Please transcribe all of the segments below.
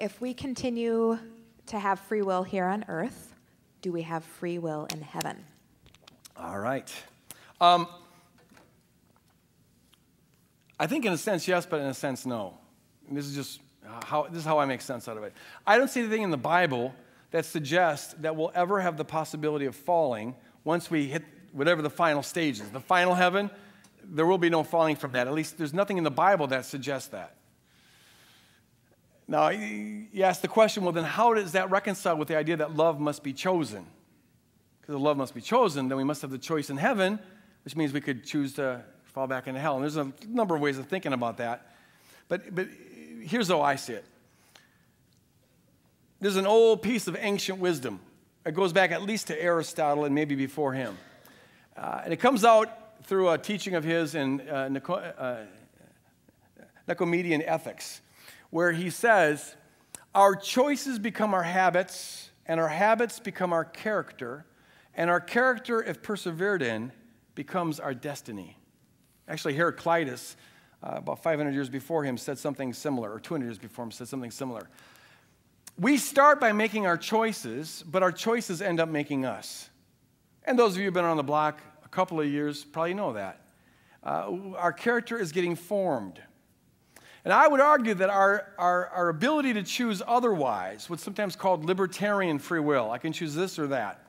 if we continue to have free will here on earth, do we have free will in heaven? All right. I think in a sense, yes, but in a sense, no. And this is how I make sense out of it. I don't see anything in the Bible that suggests that we'll ever have the possibility of falling once we hit whatever the final stage is. The final heaven, there will be no falling from that. At least there's nothing in the Bible that suggests that. Now, you ask the question, well, then how does that reconcile with the idea that love must be chosen? Because if love must be chosen, then we must have the choice in heaven, which means we could choose to fall back into hell. And there's a number of ways of thinking about that. But here's how I see it. There's an old piece of ancient wisdom. It goes back at least to Aristotle and maybe before him. And it comes out through a teaching of his in Nicomachean Ethics, where he says, our choices become our habits, and our habits become our character, and our character, if persevered in, becomes our destiny. Actually, Heraclitus, about 500 years before him, said something similar, or 200 years before him, said something similar. We start by making our choices, but our choices end up making us. And those of you who have been on the block a couple of years probably know that. Our character is getting formed. And I would argue that our ability to choose otherwise, what's sometimes called libertarian free will, I can choose this or that,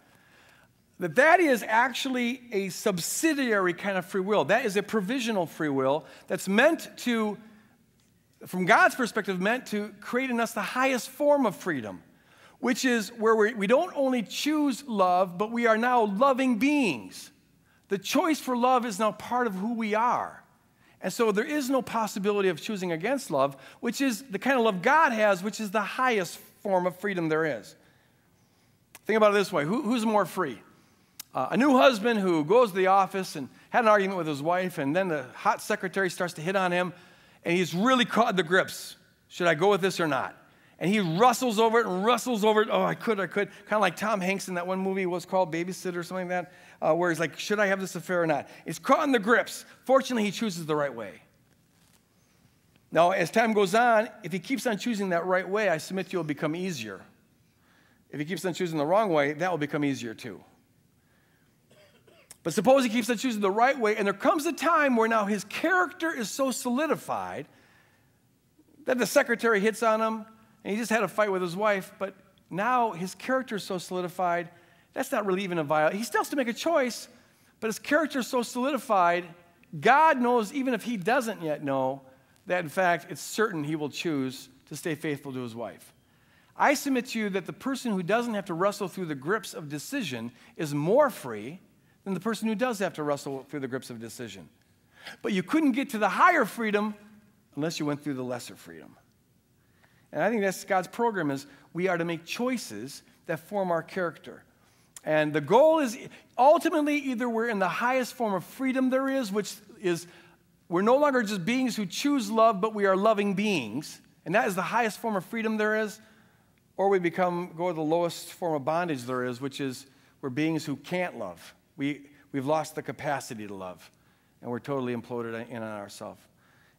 that is actually a subsidiary kind of free will. That is a provisional free will that's meant to, from God's perspective, meant to create in us the highest form of freedom, which is where we don't only choose love, but we are now loving beings. The choice for love is now part of who we are. And so there is no possibility of choosing against love, which is the kind of love God has, which is the highest form of freedom there is. Think about it this way. Who's more free? A new husband who goes to the office and had an argument with his wife, and then the hot secretary starts to hit on him, and he's really caught in the grips. Should I go with this or not? And he rustles over it and rustles over it. Oh, I could. Kind of like Tom Hanks in that one movie, was called Babysitter or something like that, where he's like, should I have this affair or not? He's caught in the grips. Fortunately, he chooses the right way. Now, as time goes on, if he keeps on choosing that right way, I submit to you, it'll become easier. If he keeps on choosing the wrong way, that will become easier too. But suppose he keeps on choosing the right way, and there comes a time where now his character is so solidified that the secretary hits on him, and he just had a fight with his wife, but now his character is so solidified, that's not really even a violation. He still has to make a choice, but his character is so solidified, God knows, even if he doesn't yet know, that in fact it's certain he will choose to stay faithful to his wife. I submit to you that the person who doesn't have to wrestle through the grips of decision is more free than the person who does have to wrestle through the grips of decision. But you couldn't get to the higher freedom unless you went through the lesser freedom. And I think that's God's program, is we are to make choices that form our character. And the goal is ultimately either we're in the highest form of freedom there is, which is we're no longer just beings who choose love, but we are loving beings. And that is the highest form of freedom there is. Or we go to the lowest form of bondage there is, which is we're beings who can't love. We've lost the capacity to love, and we're totally imploded in on ourselves.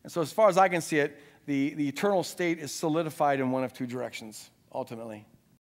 And so as far as I can see it, the eternal state is solidified in one of two directions, ultimately.